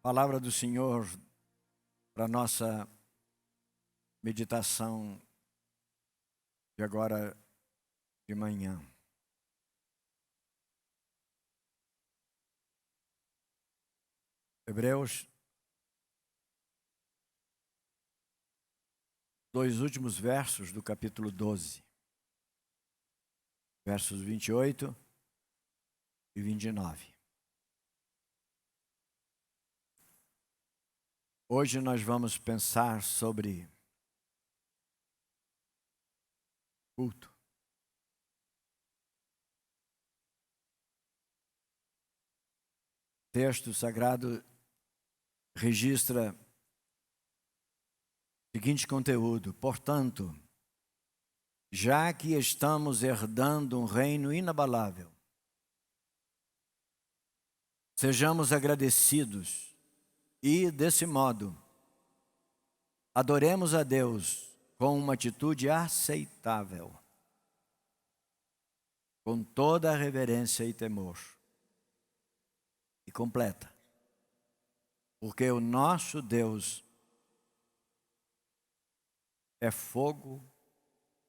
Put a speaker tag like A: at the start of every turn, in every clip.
A: Palavra do Senhor para nossa meditação de agora de manhã. Hebreus, dois últimos versos do capítulo 12, versos 28 e 29. Hoje nós vamos pensar sobre culto. O texto sagrado registra o seguinte conteúdo: portanto, já que estamos herdando um reino inabalável, sejamos agradecidos e, desse modo, adoremos a Deus com uma atitude aceitável, com toda a reverência e temor. E completa, porque o nosso Deus é fogo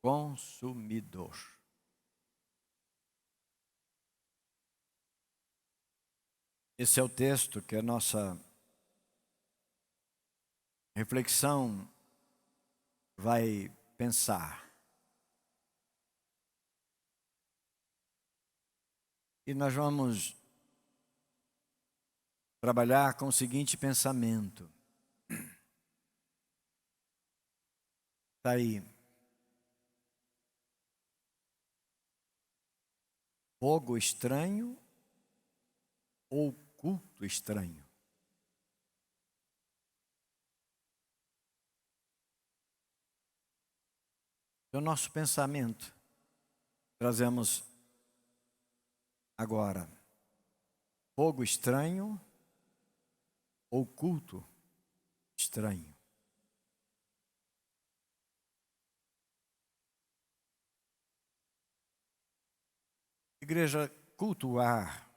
A: consumidor. Esse é o texto que a nossa reflexão vai pensar. E nós vamos trabalhar com o seguinte pensamento. Está aí. Fogo estranho ou culto estranho? É o nosso pensamento. Trazemos agora. Fogo estranho ou culto estranho? Igreja, cultuar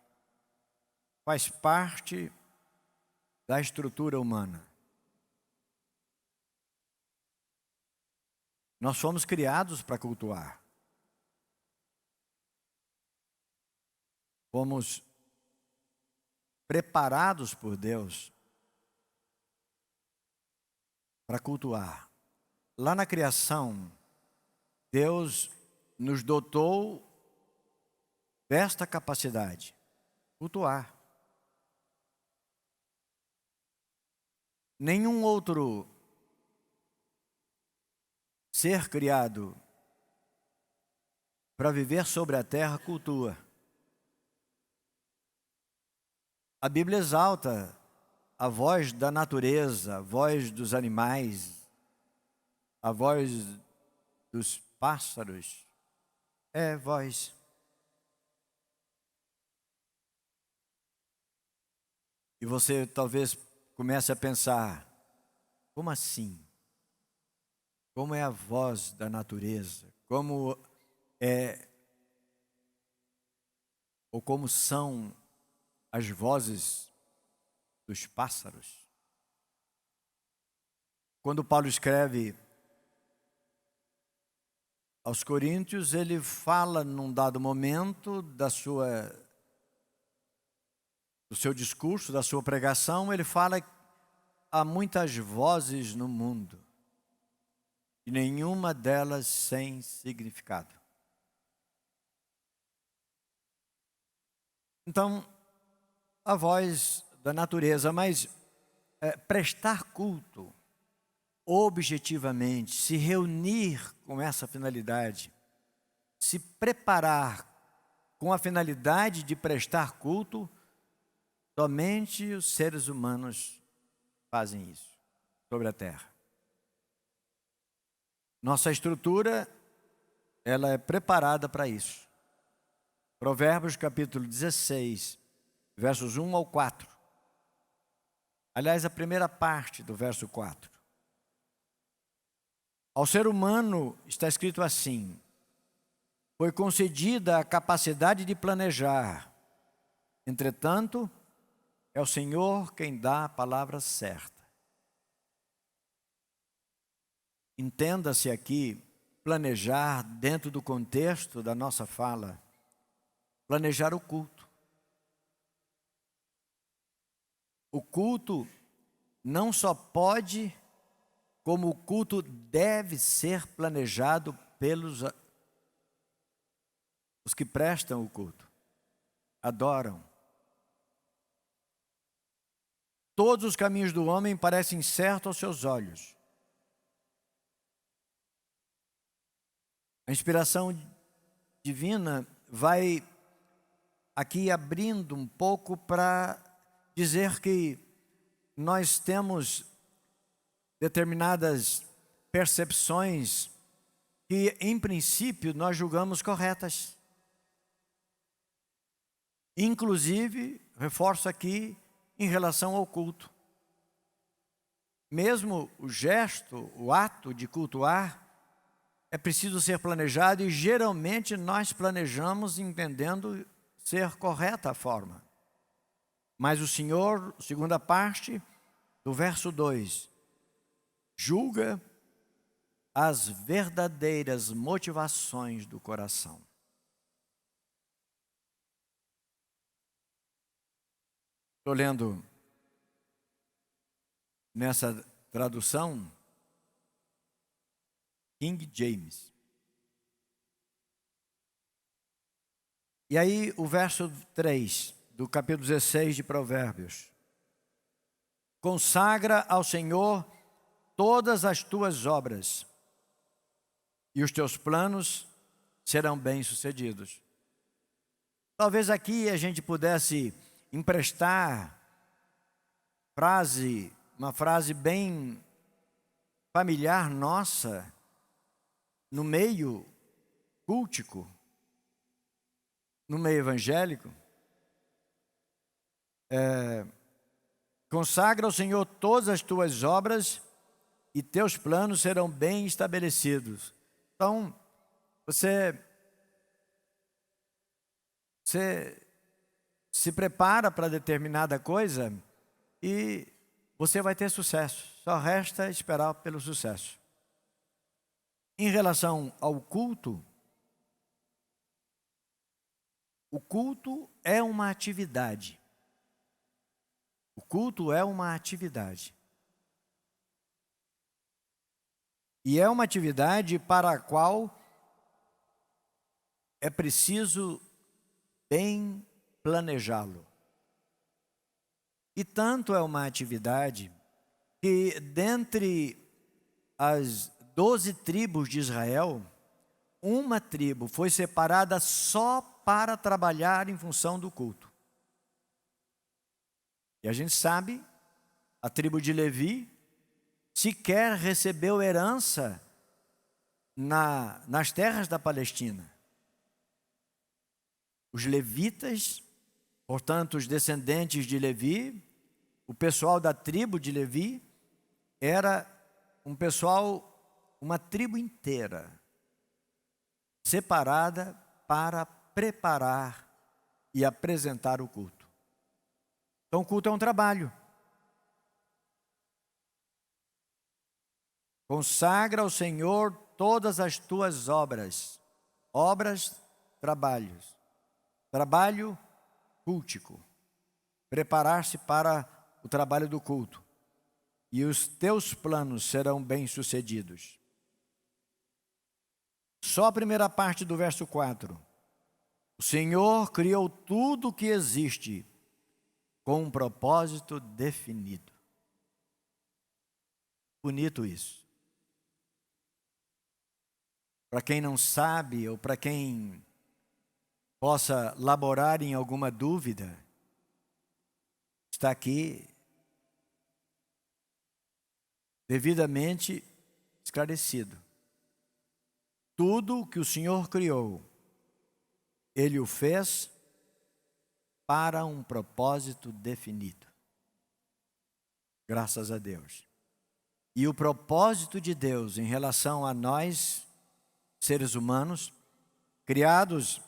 A: faz parte da estrutura humana. Nós fomos criados para cultuar. Fomos preparados por Deus para cultuar. Lá na criação, Deus nos dotou desta capacidade, cultuar. Nenhum outro ser criado para viver sobre a terra cultua. A Bíblia exalta a voz da natureza, a voz dos animais, a voz dos pássaros. É voz. E você talvez comece a pensar, como assim? Como é a voz da natureza? Como é, ou como são as vozes dos pássaros? Quando Paulo escreve aos Coríntios, ele fala num dado momento do seu discurso, da sua pregação, ele fala que há muitas vozes no mundo e nenhuma delas sem significado. Então, a voz da natureza, mas prestar culto objetivamente, se reunir com essa finalidade, se preparar com a finalidade de prestar culto, somente os seres humanos fazem isso sobre a terra. Nossa estrutura, ela é preparada para isso. Provérbios capítulo 16, versos 1 ao 4. Aliás, a primeira parte do verso 4. Ao ser humano está escrito assim: foi concedida a capacidade de planejar. Entretanto, É o Senhor quem dá a palavra certa. Entenda-se aqui, planejar dentro do contexto da nossa fala, planejar o culto. O culto não só pode, como o culto deve ser planejado pelos os que prestam o culto, adoram. Todos os caminhos do homem parecem certos aos seus olhos. A inspiração divina vai aqui abrindo um pouco para dizer que nós temos determinadas percepções que, em princípio, nós julgamos corretas. Inclusive, reforço aqui, em relação ao culto. Mesmo o gesto, o ato de cultuar, é preciso ser planejado e geralmente nós planejamos entendendo ser correta a forma. Mas o Senhor, segunda parte do verso 2, julga as verdadeiras motivações do coração. Estou lendo nessa tradução King James. E aí o verso 3 do capítulo 16 de Provérbios. Consagra ao Senhor todas as tuas obras, e os teus planos serão bem-sucedidos. Talvez aqui a gente pudesse emprestar uma frase bem familiar nossa, no meio cultico, no meio evangélico. Consagra ao Senhor todas as tuas obras e teus planos serão bem estabelecidos. Então, você se prepara para determinada coisa e você vai ter sucesso. Só resta esperar pelo sucesso. Em relação ao culto, o culto é uma atividade. O culto é uma atividade. E é uma atividade para a qual é preciso bem planejá-lo. E tanto é uma atividade que dentre as 12 tribos de Israel, uma tribo foi separada só para trabalhar em função do culto. E a gente sabe, a tribo de Levi sequer recebeu herança nas terras da Palestina. Os levitas, portanto, os descendentes de Levi, o pessoal da tribo de Levi, era um pessoal, uma tribo inteira, separada para preparar e apresentar o culto. Então, o culto é um trabalho. Consagra ao Senhor todas as tuas obras. Obras, trabalhos. Trabalho cultico. Preparar-se para o trabalho do culto. E os teus planos serão bem-sucedidos. Só a primeira parte do verso 4. O Senhor criou tudo o que existe com um propósito definido. Bonito isso. Para quem não sabe, ou para quem possa laborar em alguma dúvida, está aqui devidamente esclarecido. Tudo o que o Senhor criou, Ele o fez para um propósito definido. Graças a Deus. E o propósito de Deus em relação a nós, seres humanos, criados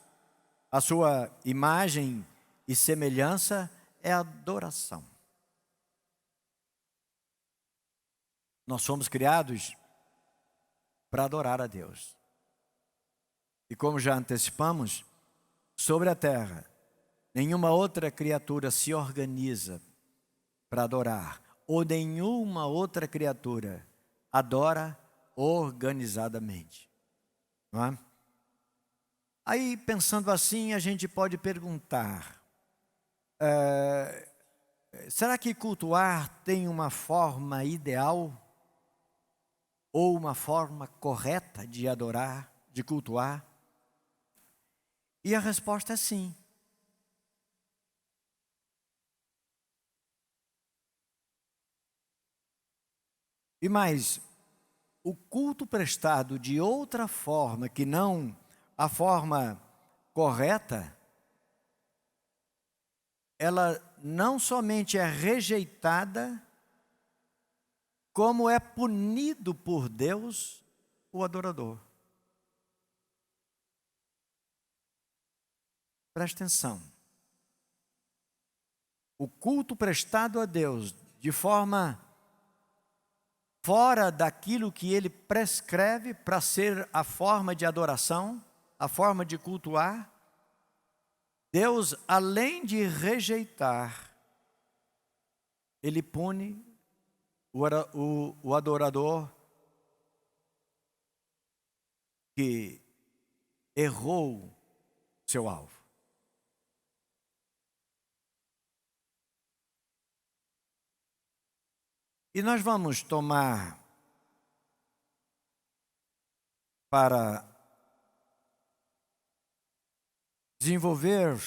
A: à sua imagem e semelhança, é adoração. Nós fomos criados para adorar a Deus. E como já antecipamos, sobre a terra, nenhuma outra criatura se organiza para adorar, ou nenhuma outra criatura adora organizadamente. Não é? Aí, pensando assim, a gente pode perguntar, será que cultuar tem uma forma ideal? Ou uma forma correta de adorar, de cultuar? E a resposta é sim. E mais, o culto prestado de outra forma que não a forma correta, ela não somente é rejeitada, como é punido por Deus o adorador. Preste atenção. O culto prestado a Deus de forma fora daquilo que Ele prescreve para ser a forma de adoração, a forma de cultuar, Deus, além de rejeitar, Ele pune o adorador que errou seu alvo. E nós vamos tomar para desenvolver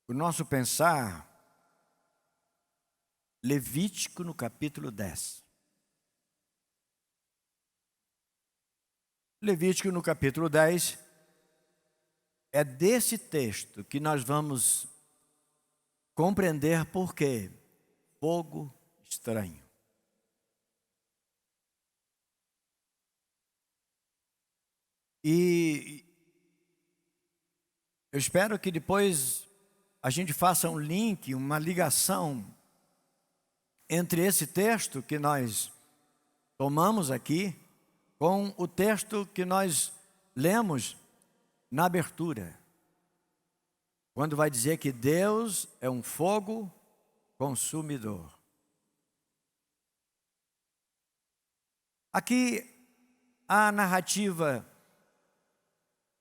A: o nosso pensar Levítico no capítulo 10. Levítico no capítulo 10 é desse texto que nós vamos compreender por quê. Fogo estranho. E eu espero que depois a gente faça um link, uma ligação entre esse texto que nós tomamos aqui com o texto que nós lemos na abertura, quando vai dizer que Deus é um fogo consumidor. Aqui há a narrativa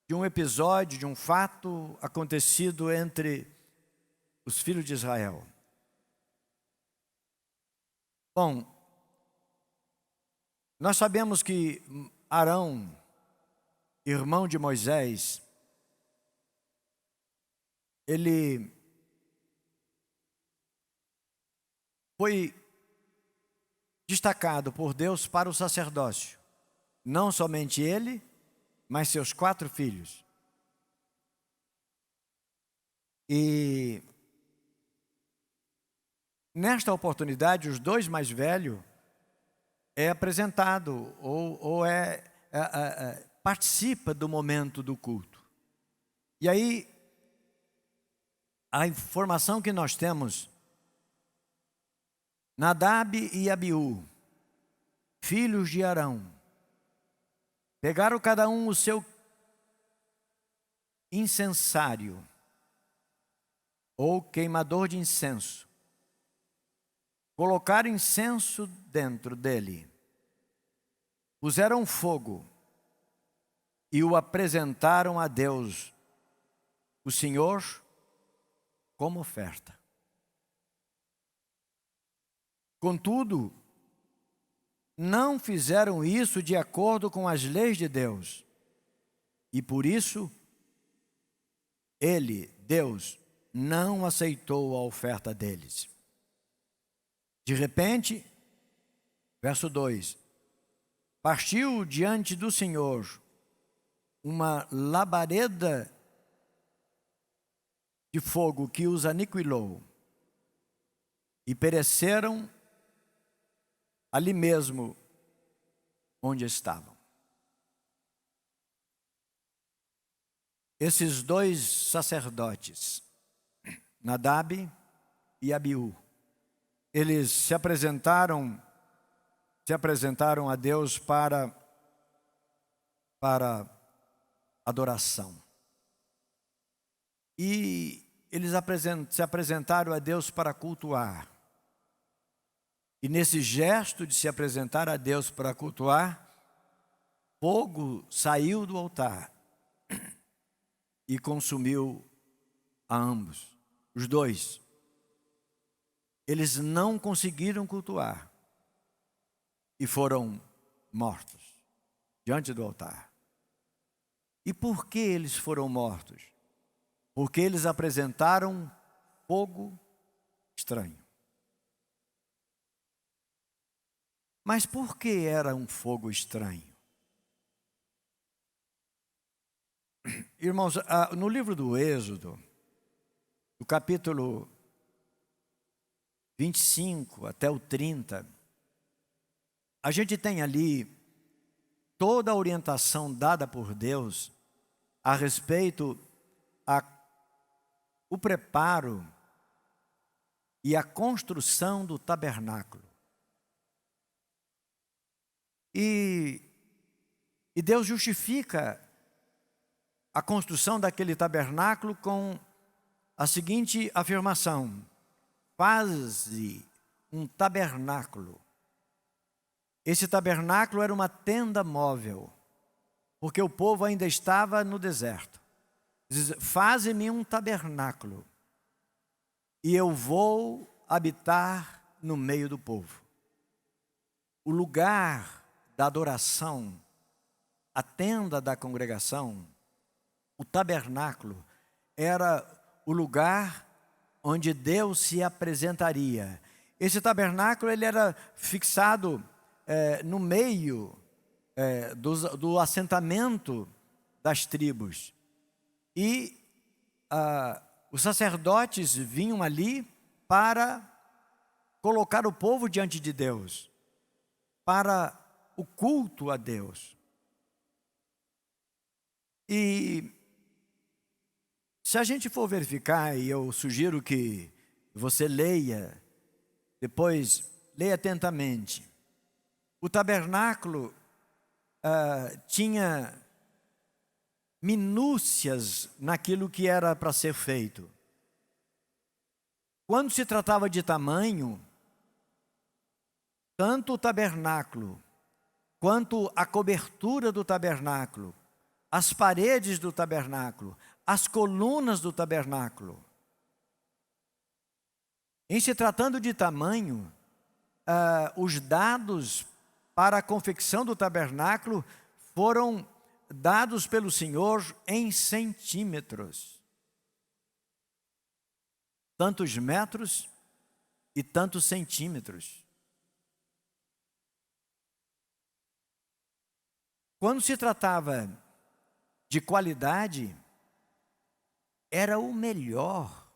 A: de um episódio, de um fato acontecido entre os filhos de Israel. Bom, nós sabemos que Arão, irmão de Moisés, ele foi destacado por Deus para o sacerdócio. Não somente ele, mas seus 4 filhos. E nesta oportunidade, os 2 mais velhos é apresentado ou participa do momento do culto. E aí, a informação que nós temos, Nadab e Abiú, filhos de Arão, pegaram cada um o seu incensário, ou queimador de incenso, colocaram incenso dentro dele, puseram fogo e o apresentaram a Deus, o Senhor, como oferta. Contudo, não fizeram isso de acordo com as leis de Deus. E por isso, Deus, não aceitou a oferta deles. De repente, verso 2, partiu diante do Senhor uma labareda de fogo que os aniquilou, e pereceram ali mesmo onde estavam. Esses 2 sacerdotes Nadab e Abiú. Eles se apresentaram a Deus para adoração. E eles se apresentaram a Deus para cultuar. E nesse gesto de se apresentar a Deus para cultuar, fogo saiu do altar e consumiu a ambos, os dois. Eles não conseguiram cultuar e foram mortos diante do altar. E por que eles foram mortos? Porque eles apresentaram fogo estranho. Mas por que era um fogo estranho? Irmãos, no livro do Êxodo, no capítulo 25 até o 30, a gente tem ali toda a orientação dada por Deus a respeito o preparo e a construção do tabernáculo. E Deus justifica a construção daquele tabernáculo com a seguinte afirmação: faze um tabernáculo. Esse tabernáculo era uma tenda móvel, porque o povo ainda estava no deserto. Diz: faze-me um tabernáculo, e eu vou habitar no meio do povo. O lugar da adoração, a tenda da congregação, o tabernáculo, era o lugar onde Deus se apresentaria. Esse tabernáculo ele era fixado no meio do assentamento das tribos. E os sacerdotes vinham ali para colocar o povo diante de Deus, para o culto a Deus. E se a gente for verificar, e eu sugiro que você leia, depois leia atentamente, o tabernáculo tinha minúcias naquilo que era para ser feito. Quando se tratava de tamanho, tanto o tabernáculo, quanto a cobertura do tabernáculo, as paredes do tabernáculo, as colunas do tabernáculo. Em se tratando de tamanho, os dados para a confecção do tabernáculo foram dados pelo Senhor em centímetros. Tantos metros e tantos centímetros. Quando se tratava de qualidade, era o melhor.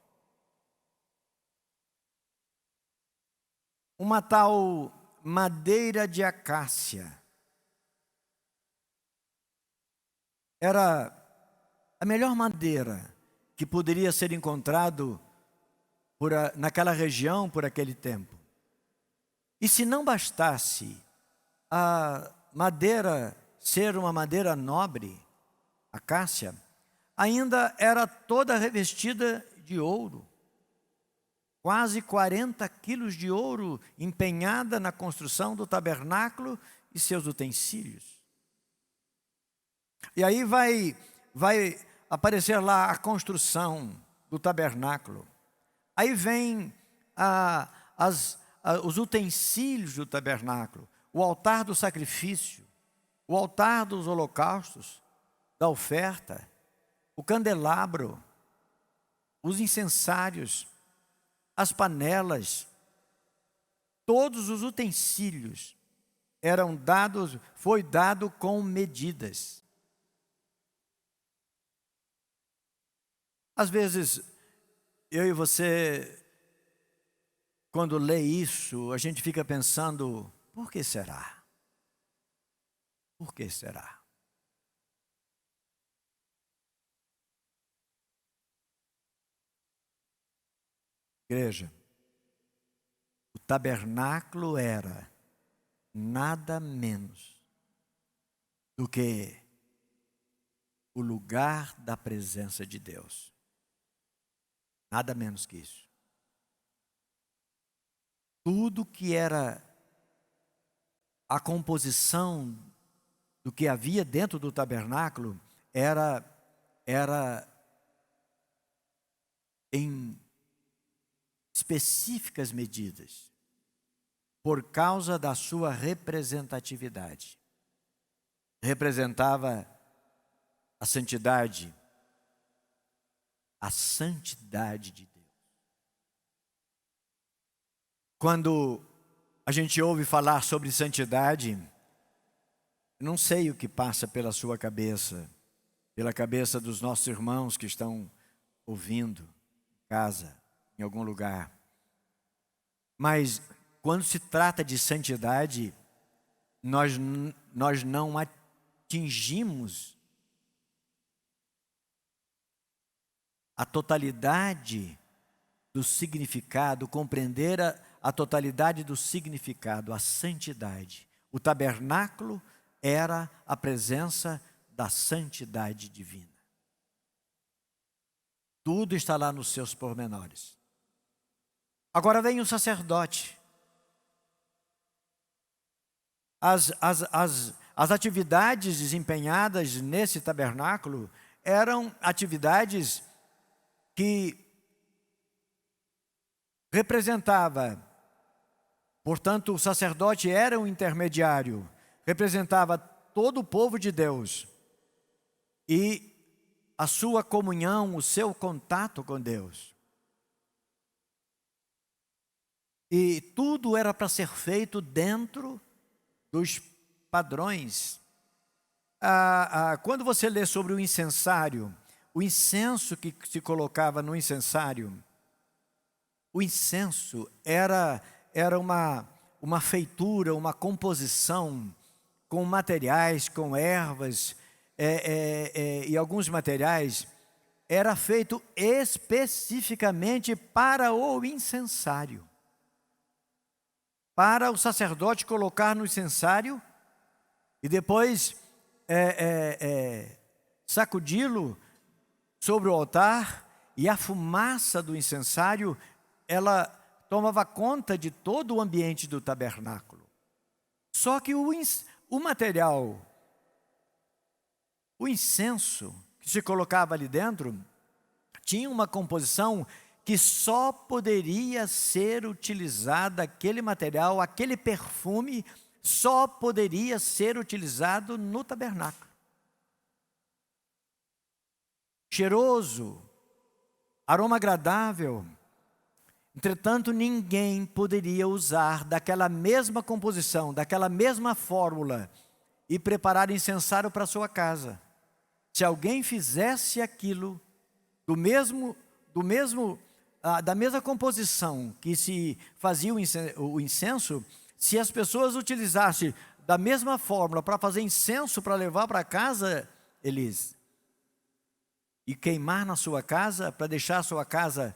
A: Uma tal madeira de acácia era a melhor madeira que poderia ser encontrado naquela região por aquele tempo. E se não bastasse a madeira ser uma madeira nobre, acácia, ainda era toda revestida de ouro. Quase 40 quilos de ouro empenhada na construção do tabernáculo e seus utensílios. E aí vai aparecer lá a construção do tabernáculo. Aí vem os utensílios do tabernáculo, o altar do sacrifício, o altar dos holocaustos, da oferta, o candelabro, os incensários, as panelas, todos os utensílios foi dado com medidas. Às vezes, eu e você, quando lê isso, a gente fica pensando, por que será? Por que será? Igreja, o tabernáculo era nada menos do que o lugar da presença de Deus. Nada menos que isso. Tudo que era a composição do que havia dentro do tabernáculo era em específicas medidas, por causa da sua representatividade. Representava a santidade de Deus. Quando a gente ouve falar sobre santidade, não sei o que passa pela sua cabeça, pela cabeça dos nossos irmãos que estão ouvindo em casa, em algum lugar. Mas quando se trata de santidade, nós não atingimos a totalidade do significado, compreender a totalidade do significado, a santidade. O tabernáculo era a presença da santidade divina. Tudo está lá nos seus pormenores. Agora vem o sacerdote. As atividades desempenhadas nesse tabernáculo eram atividades que representava, portanto, o sacerdote era um intermediário, representava todo o povo de Deus e a sua comunhão, o seu contato com Deus. E tudo era para ser feito dentro dos padrões. Quando você lê sobre o incensário, o incenso que se colocava no incensário, o incenso era uma feitura, uma composição com materiais, com ervas e alguns materiais, era feito especificamente para o incensário. Para o sacerdote colocar no incensário e depois sacudi-lo sobre o altar, e a fumaça do incensário, ela tomava conta de todo o ambiente do tabernáculo. Só que o material, o incenso que se colocava ali dentro, tinha uma composição que só poderia ser utilizada, aquele material, aquele perfume, só poderia ser utilizado no tabernáculo. Cheiroso, aroma agradável. Entretanto, ninguém poderia usar daquela mesma composição, daquela mesma fórmula e preparar incensário para a sua casa. Se alguém fizesse aquilo da mesma composição que se fazia o incenso, se as pessoas utilizassem da mesma fórmula para fazer incenso para levar para casa, e queimar na sua casa, para deixar a sua casa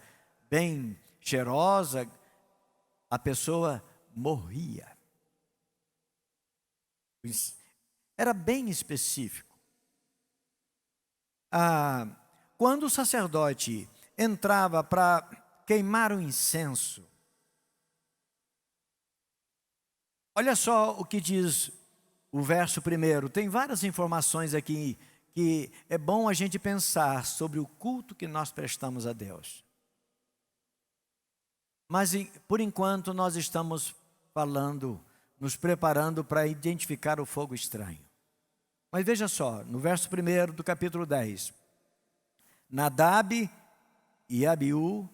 A: bem cheirosa, a pessoa morria. Era bem específico. Quando o sacerdote entrava para queimar o incenso, olha só o que diz o verso 1. Tem várias informações aqui que é bom a gente pensar sobre o culto que nós prestamos a Deus. Mas, por enquanto, nós estamos falando, nos preparando para identificar o fogo estranho. Mas veja só, no verso 1 do capítulo 10. Nadab e Abiú,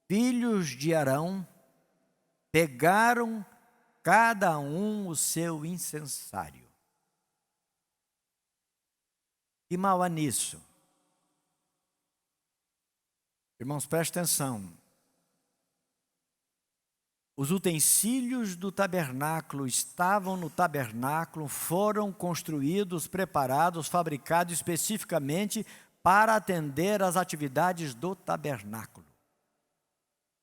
A: filhos de Arão, pegaram cada um o seu incensário. Que mal há nisso? Irmãos, prestem atenção. Os utensílios do tabernáculo estavam no tabernáculo, foram construídos, preparados, fabricados especificamente para atender às atividades do tabernáculo.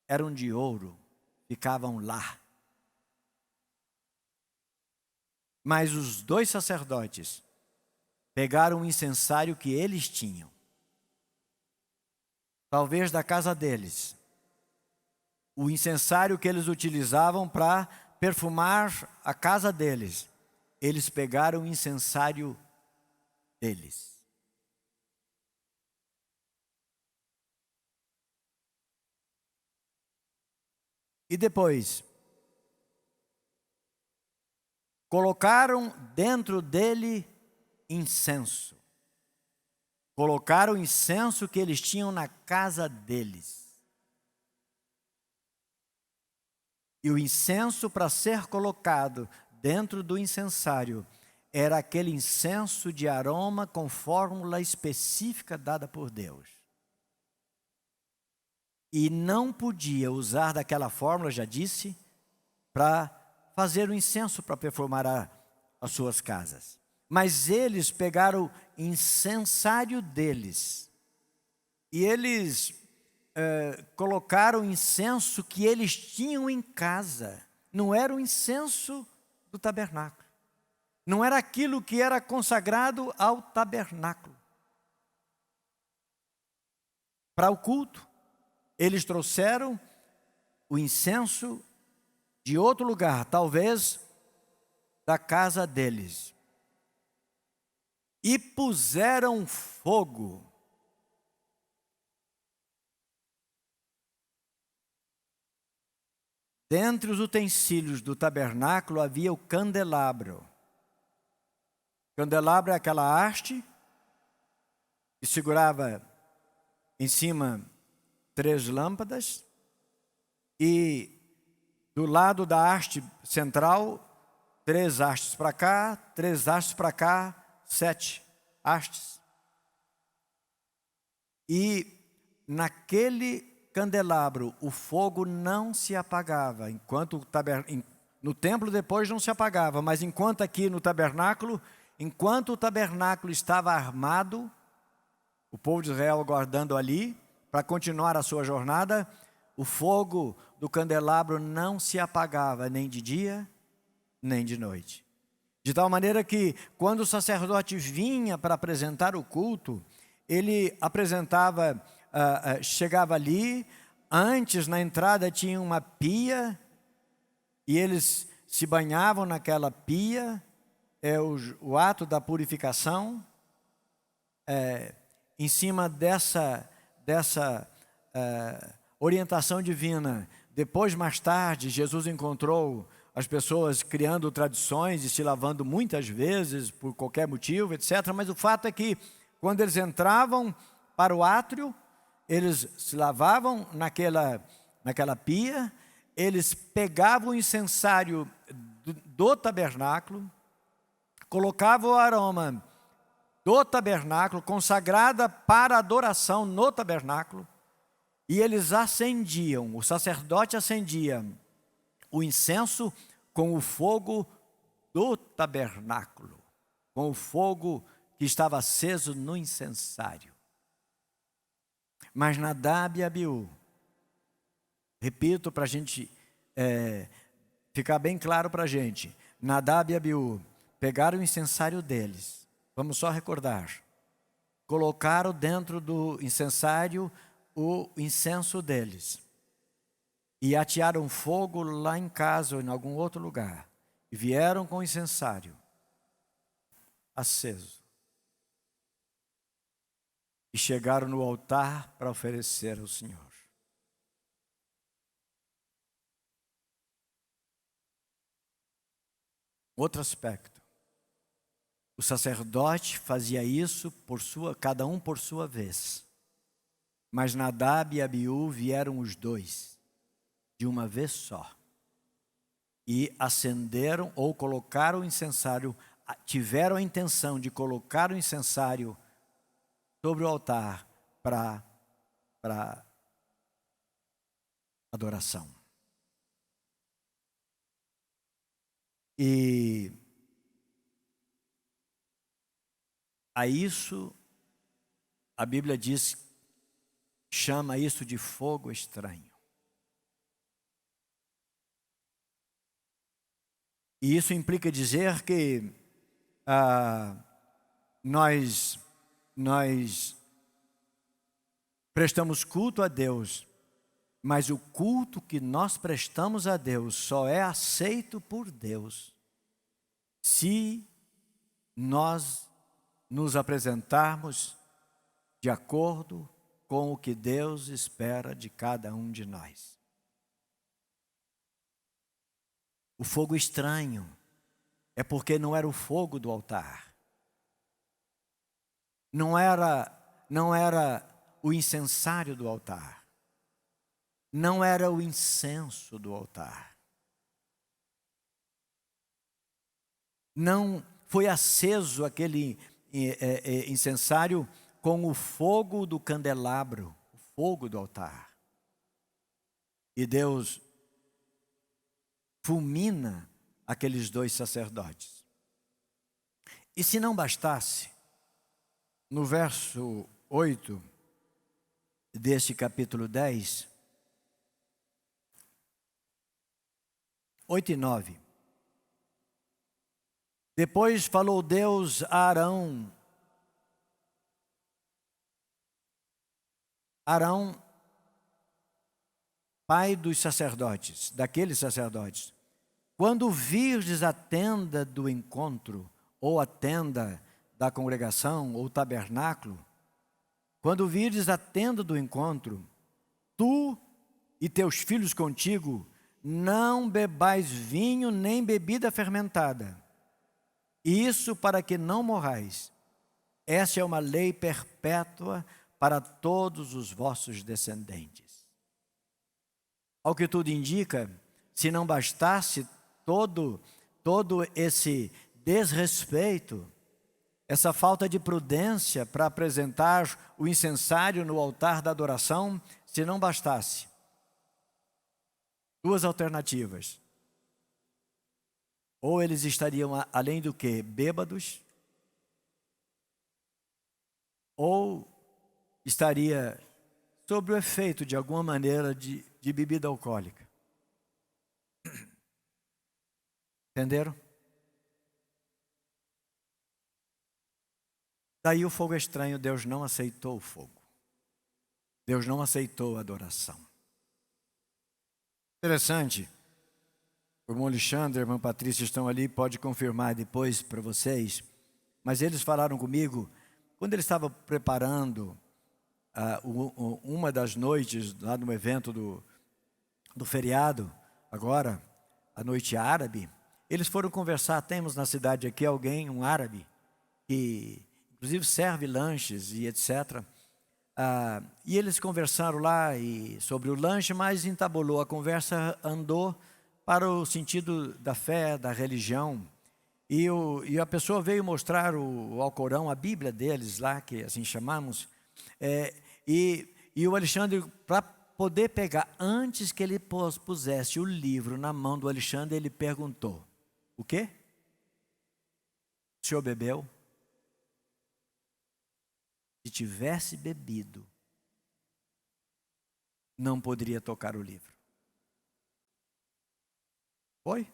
A: eram de ouro, ficavam lá. Mas os 2 sacerdotes pegaram o incensário que eles tinham, talvez da casa deles, o incensário que eles utilizavam para perfumar a casa deles. Eles pegaram o incensário deles. E depois, colocaram dentro dele incenso. Colocaram o incenso que eles tinham na casa deles. E o incenso, para ser colocado dentro do incensário, era aquele incenso de aroma com fórmula específica dada por Deus. E não podia usar daquela fórmula, já disse, para fazer o incenso para perfumar as suas casas. Mas eles pegaram o incensário deles e eles colocaram o incenso que eles tinham em casa. Não era o incenso do tabernáculo. Não era aquilo que era consagrado ao tabernáculo. Para o culto, eles trouxeram o incenso de outro lugar, talvez da casa deles. E puseram fogo. Dentre os utensílios do tabernáculo havia o candelabro. O candelabro é aquela haste que segurava em cima 3 lâmpadas e do lado da haste central, 3 hastes para cá, 3 hastes para cá, 7 hastes. E naquele candelabro o fogo não se apagava, no templo depois não se apagava, mas enquanto aqui no tabernáculo, enquanto o tabernáculo estava armado, o povo de Israel aguardando ali para continuar a sua jornada, o fogo do candelabro não se apagava nem de dia nem de noite. De tal maneira que quando o sacerdote vinha para apresentar o culto, ele apresentava, chegava ali, antes na entrada tinha uma pia, e eles se banhavam naquela pia, o ato da purificação. Em cima dessa orientação divina, depois mais tarde Jesus encontrou as pessoas criando tradições e se lavando muitas vezes por qualquer motivo, etc. Mas o fato é que quando eles entravam para o átrio, eles se lavavam naquela pia, eles pegavam o incensário do tabernáculo, colocavam o aroma do tabernáculo, consagrada para adoração no tabernáculo, e eles acendiam, o sacerdote acendia o incenso com o fogo do tabernáculo, com o fogo que estava aceso no incensário. Mas Nadab e Abiú, repito para a gente ficar bem claro para a gente, Nadab e Abiú pegaram o incensário deles, vamos só recordar, colocaram dentro do incensário o incenso deles e atearam fogo lá em casa ou em algum outro lugar e vieram com o incensário aceso e chegaram no altar para oferecer ao Senhor. Outro aspecto, o sacerdote fazia isso cada um por sua vez, mas Nadab e Abiú vieram os 2 de uma vez só e acenderam ou colocaram o incensário, tiveram a intenção de colocar o incensário sobre o altar para adoração. E a isso a Bíblia diz, chama isso de fogo estranho. E isso implica dizer que nós prestamos culto a Deus, mas o culto que nós prestamos a Deus só é aceito por Deus se nós nos apresentarmos de acordo com o que Deus espera de cada um de nós. O fogo estranho é porque não era o fogo do altar. Não era o incensário do altar. Não era o incenso do altar. Não foi aceso aquele incensário com o fogo do candelabro, o fogo do altar. E Deus fulmina aqueles 2 sacerdotes. E se não bastasse, no verso 8 deste capítulo 10, 8 e 9. Depois falou Deus a Arão. Arão, pai dos sacerdotes, daqueles sacerdotes. Quando virdes a tenda do encontro, ou a tenda da congregação, ou o tabernáculo, quando virdes a tenda do encontro, tu e teus filhos contigo, não bebais vinho nem bebida fermentada. Isso para que não morrais. Essa é uma lei perpétua para todos os vossos descendentes. Ao que tudo indica, se não bastasse todo esse desrespeito, essa falta de prudência para apresentar o incensário no altar da adoração, se não bastasse, 2 alternativas. Ou eles estariam, além do que, bêbados, ou estaria sob o efeito, de alguma maneira, de bebida alcoólica. Entenderam? Daí o fogo estranho, Deus não aceitou o fogo. Deus não aceitou a adoração. Interessante. O irmão Alexandre e a irmã Patrícia estão ali, pode confirmar depois para vocês. Mas eles falaram comigo, quando eles estavam preparando uma das noites lá no evento do feriado, agora, a noite árabe, eles foram conversar. Temos na cidade aqui alguém, um árabe, que inclusive serve lanches e etc. E eles conversaram lá sobre o lanche, mas entabulou, a conversa andou para o sentido da fé, da religião. E a pessoa veio mostrar o Alcorão, a Bíblia deles lá, que assim chamamos. E o Alexandre, para poder pegar, antes que ele pusesse o livro na mão do Alexandre, ele perguntou: o quê? O senhor bebeu? Se tivesse bebido, não poderia tocar o livro. Foi?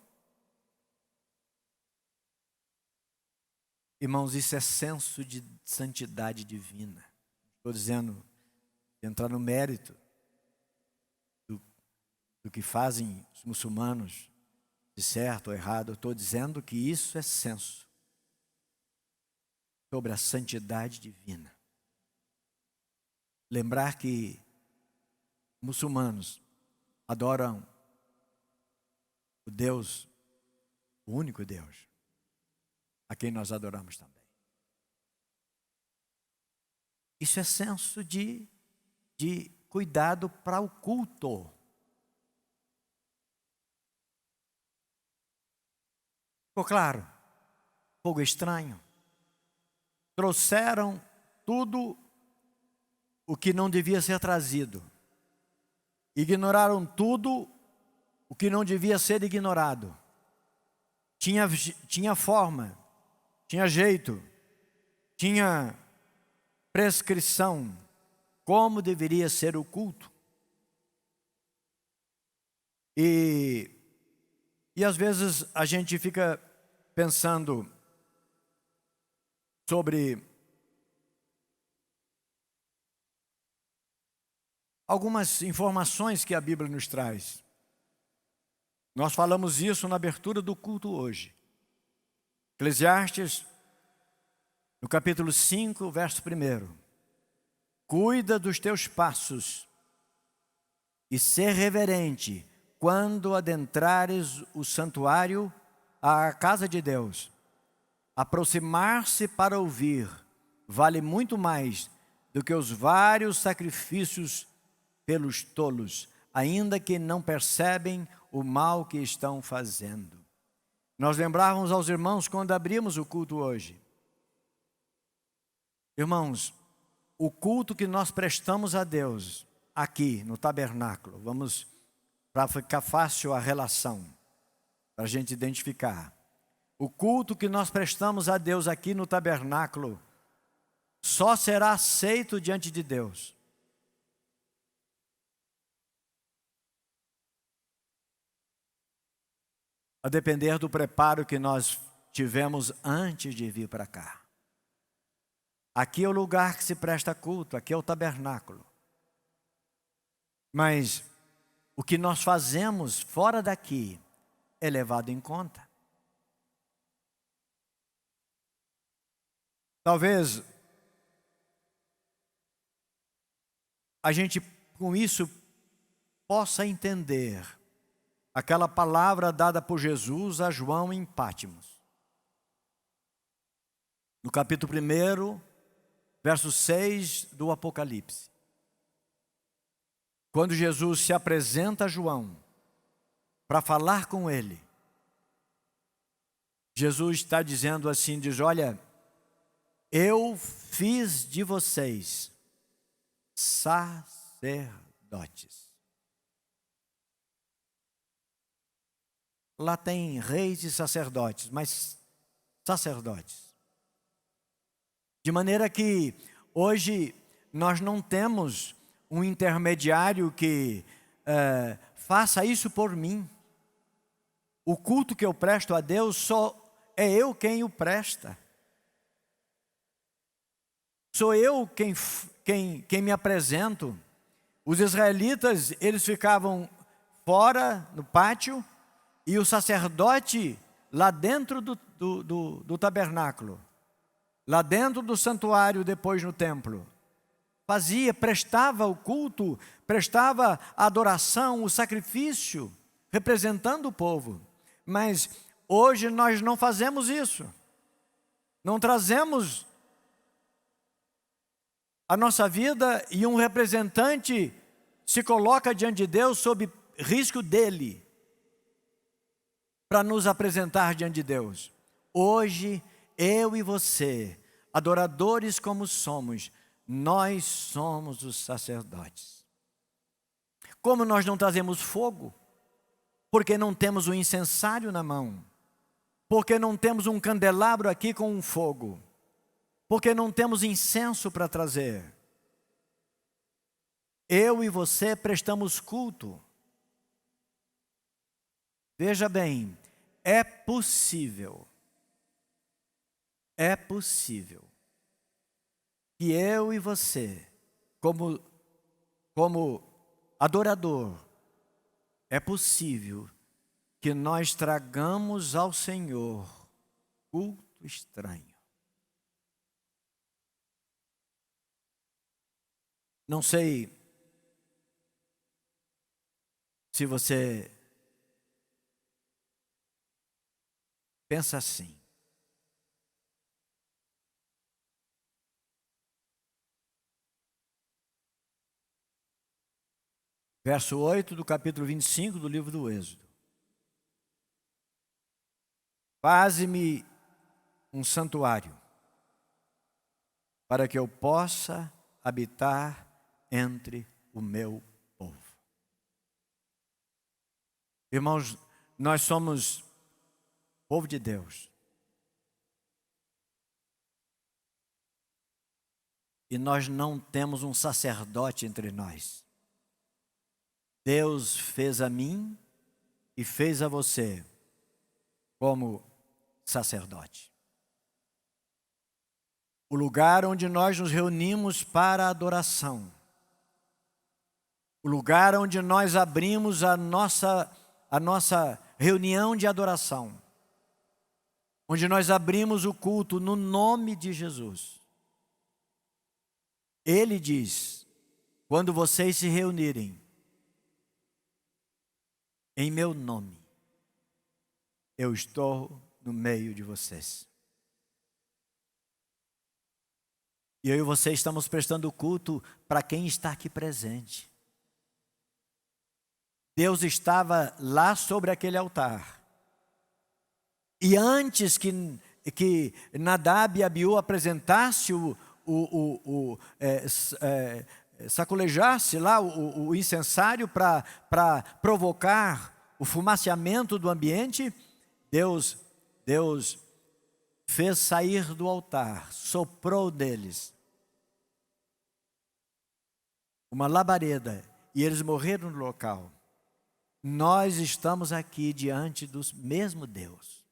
A: Irmãos, isso é senso de santidade divina. Estou dizendo, entrar no mérito do que fazem os muçulmanos, de certo ou errado. Eu estou dizendo que isso é senso sobre a santidade divina. Lembrar que muçulmanos adoram o Deus, o único Deus, a quem nós adoramos também. Isso é senso de cuidado para o culto. Ficou claro? Fogo estranho. Trouxeram tudo o que não devia ser trazido. Ignoraram tudo o que não devia ser ignorado. Tinha forma, tinha jeito, tinha prescrição, como deveria ser o culto. E E às vezes a gente fica pensando sobre algumas informações que a Bíblia nos traz. Nós falamos isso na abertura do culto hoje. Eclesiastes, no capítulo 5, verso 1. Cuida dos teus passos e ser reverente quando adentrares o santuário, a casa de Deus. Aproximar-se para ouvir vale muito mais do que os vários sacrifícios pelos tolos, ainda que não percebem o mal que estão fazendo. Nós lembrávamos aos irmãos quando abrimos o culto hoje. Irmãos, o culto que nós prestamos a Deus aqui no tabernáculo, vamos, para ficar fácil a relação, para a gente identificar. O culto que nós prestamos a Deus aqui no tabernáculo só será aceito diante de Deus a depender do preparo que nós tivemos antes de vir para cá. Aqui é o lugar que se presta culto, aqui é o tabernáculo. Mas o que nós fazemos fora daqui é levado em conta. Talvez a gente com isso possa entender aquela palavra dada por Jesus a João em Pátimos. No capítulo 1, verso 6 do Apocalipse. Quando Jesus se apresenta a João para falar com ele, Jesus está dizendo assim, diz, olha, eu fiz de vocês sacerdotes. Lá tem reis e sacerdotes, mas sacerdotes. De maneira que hoje nós não temos um intermediário que faça isso por mim. O culto que eu presto a Deus só é eu quem o presta. Sou eu quem me apresento. Os israelitas, eles ficavam fora, no pátio, e o sacerdote lá dentro do tabernáculo, lá dentro do santuário, depois no templo, prestava o culto, prestava a adoração, o sacrifício, representando o povo. Mas hoje nós não fazemos isso. Não trazemos a nossa vida e um representante se coloca diante de Deus sob risco dele para nos apresentar diante de Deus. Hoje, eu e você, adoradores como somos, nós somos os sacerdotes. Como nós não trazemos fogo? Porque não temos o incensário na mão. Porque não temos um candelabro aqui com um fogo. Porque não temos incenso para trazer. Eu e você prestamos culto. Veja bem, é possível que eu e você, como adorador, é possível que nós tragamos ao Senhor culto estranho. Não sei se você pensa assim. Verso 8 do capítulo 25 do livro do Êxodo. Faze-me um santuário, para que eu possa habitar entre o meu povo. Irmãos, nós somos povo de Deus. E nós não temos um sacerdote entre nós. Deus fez a mim e fez a você como sacerdote. O lugar onde nós nos reunimos para a adoração. O lugar onde nós abrimos a nossa reunião de adoração. Onde nós abrimos o culto no nome de Jesus. Ele diz, quando vocês se reunirem em meu nome, eu estou no meio de vocês. E eu e você estamos prestando culto para quem está aqui presente. Deus estava lá sobre aquele altar. E antes que Nadab e Abiú apresentasse sacolejasse lá o incensário para provocar o fumaciamento do ambiente, Deus fez sair do altar, soprou deles uma labareda e eles morreram no local. Nós estamos aqui diante do mesmo Deus,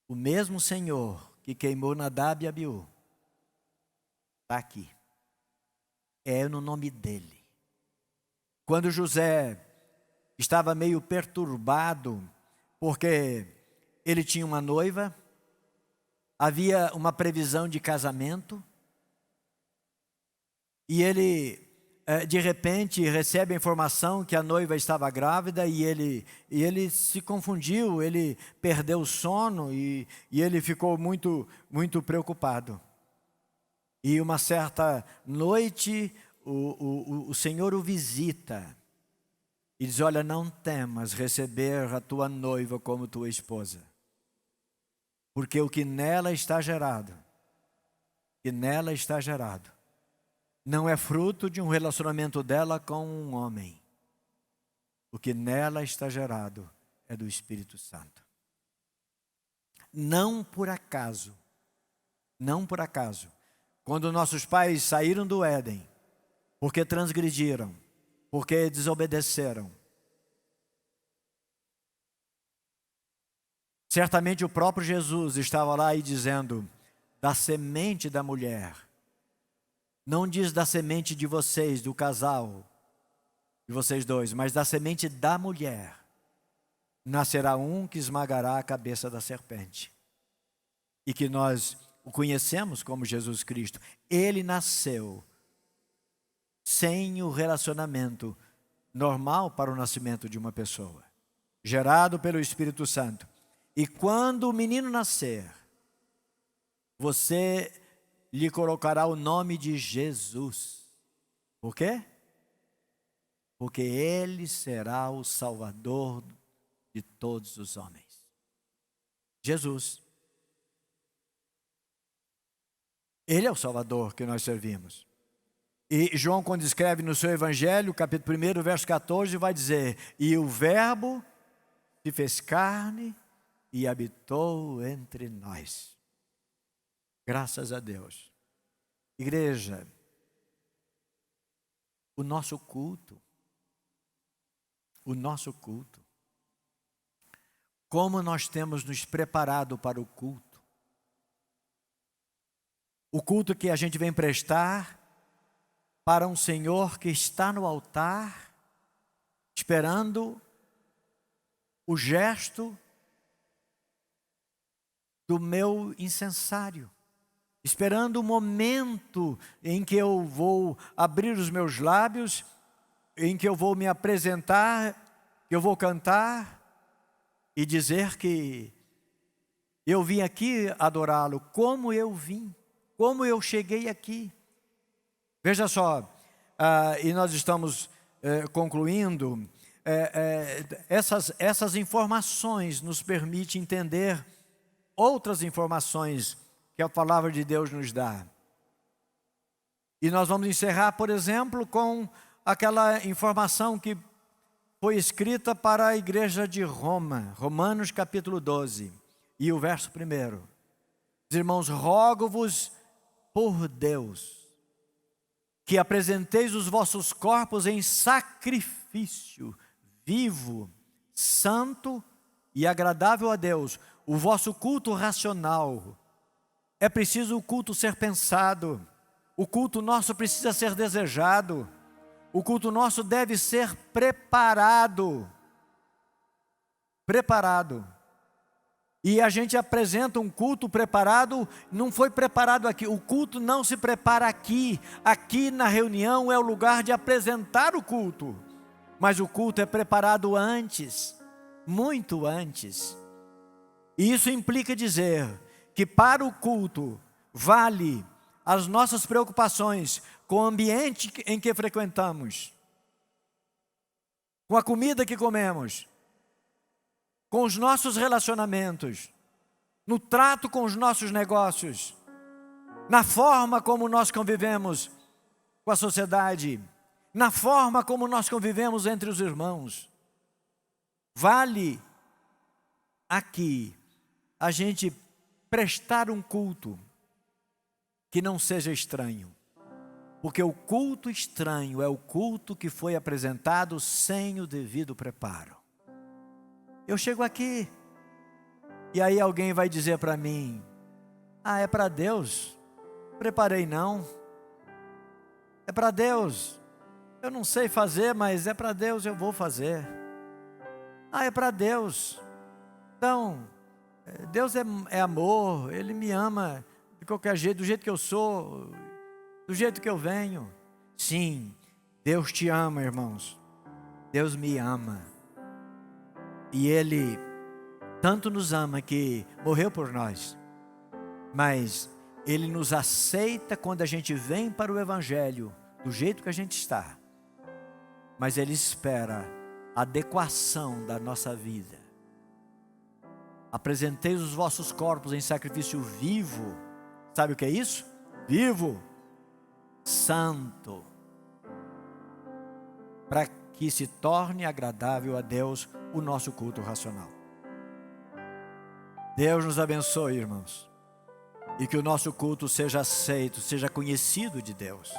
A: o mesmo Senhor que queimou Nadab e Abiú, está aqui, é no nome dele. Quando José estava meio perturbado, porque ele tinha uma noiva, havia uma previsão de casamento, e ele de repente recebe a informação que a noiva estava grávida e ele se confundiu, ele perdeu o sono e ele ficou muito, muito preocupado. E uma certa noite o Senhor o visita e diz, olha, não temas receber a tua noiva como tua esposa, porque o que nela está gerado, não é fruto de um relacionamento dela com um homem. O que nela está gerado é do Espírito Santo. Não por acaso, quando nossos pais saíram do Éden, porque transgrediram, porque desobedeceram, certamente o próprio Jesus estava lá e dizendo, da semente da mulher, não diz da semente de vocês, do casal, de vocês dois, mas da semente da mulher, nascerá um que esmagará a cabeça da serpente. E que nós o conhecemos como Jesus Cristo. Ele nasceu sem o relacionamento normal para o nascimento de uma pessoa, gerado pelo Espírito Santo. E quando o menino nascer, você lhe colocará o nome de Jesus. Por quê? Porque ele será o Salvador de todos os homens. Jesus. Ele é o Salvador que nós servimos. E João, quando escreve no seu Evangelho, capítulo 1, verso 14, vai dizer, e o Verbo se fez carne e habitou entre nós. Graças a Deus. Igreja, o nosso culto, como nós temos nos preparado para o culto? O culto que a gente vem prestar para um Senhor que está no altar, esperando o gesto do meu incensário, esperando o momento em que eu vou abrir os meus lábios, em que eu vou me apresentar, que eu vou cantar e dizer que eu vim aqui adorá-lo, como eu vim, como eu cheguei aqui. Veja só, e nós estamos concluindo, essas informações nos permitem entender outras informações que a palavra de Deus nos dá. E nós vamos encerrar, por exemplo, com aquela informação que foi escrita para a igreja de Roma, Romanos capítulo 12, e o verso 1. Irmãos, rogo-vos por Deus, que apresenteis os vossos corpos em sacrifício vivo, santo e agradável a Deus o vosso culto racional. É preciso o culto ser pensado, o culto nosso precisa ser desejado, o culto nosso deve ser preparado. Preparado. E a gente apresenta um culto preparado, não foi preparado aqui. O culto não se prepara aqui. Aqui na reunião é o lugar de apresentar o culto. Mas o culto é preparado antes, muito antes. E isso implica dizer que para o culto vale as nossas preocupações com o ambiente em que frequentamos, com a comida que comemos, com os nossos relacionamentos, no trato com os nossos negócios, na forma como nós convivemos com a sociedade, na forma como nós convivemos entre os irmãos. Vale aqui a gente prestar um culto que não seja estranho, porque o culto estranho é o culto que foi apresentado sem o devido preparo. Eu chego aqui, e aí alguém vai dizer para mim, é para Deus, preparei não, é para Deus, eu não sei fazer, mas é para Deus, eu vou fazer. É para Deus, então, Deus é amor, Ele me ama de qualquer jeito, do jeito que eu sou, do jeito que eu venho. Sim, Deus te ama, irmãos, Deus me ama. E Ele tanto nos ama que morreu por nós, mas Ele nos aceita quando a gente vem para o Evangelho, do jeito que a gente está. Mas Ele espera a adequação da nossa vida. Apresentei os vossos corpos em sacrifício vivo. Sabe o que é isso? Vivo, santo, para que se torne agradável a Deus o nosso culto racional. Deus nos abençoe, irmãos, e que o nosso culto seja aceito, seja conhecido de Deus,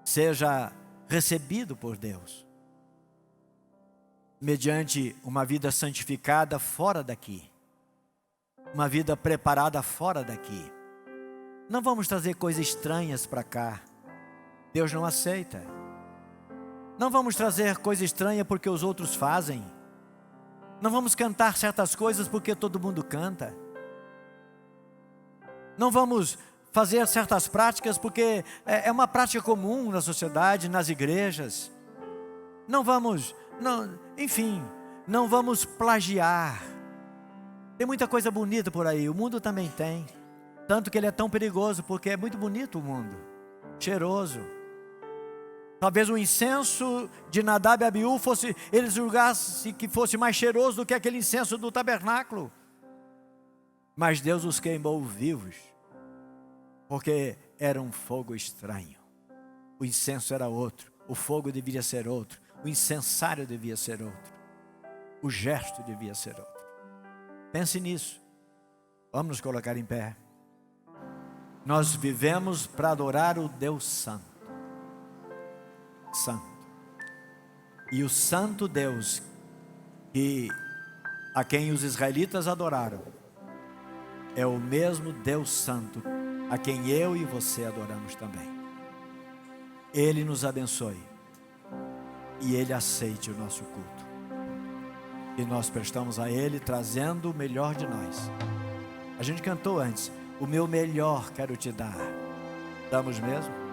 A: seja recebido por Deus, mediante uma vida santificada fora daqui, uma vida preparada fora daqui. Não vamos trazer coisas estranhas para cá, Deus não aceita. Não vamos trazer coisa estranha porque os outros fazem. Não vamos cantar certas coisas porque todo mundo canta. Não vamos fazer certas práticas porque é uma prática comum na sociedade, nas igrejas. Não vamos plagiar. Tem muita coisa bonita por aí, o mundo também tem. Tanto que ele é tão perigoso, porque é muito bonito o mundo, cheiroso. Talvez o incenso de Nadab e Abiú eles julgassem que fosse mais cheiroso do que aquele incenso do tabernáculo. Mas Deus os queimou vivos, porque era um fogo estranho. O incenso era outro, o fogo devia ser outro, o incensário devia ser outro, o gesto devia ser outro. Pense nisso. Vamos nos colocar em pé. Nós vivemos para adorar o Deus Santo. Santo. E o Santo Deus a quem os israelitas adoraram é o mesmo Deus Santo a quem eu e você adoramos também. Ele nos abençoe e Ele aceite o nosso culto, e nós prestamos a Ele trazendo o melhor de nós. A gente cantou antes, o meu melhor quero te dar. Damos mesmo?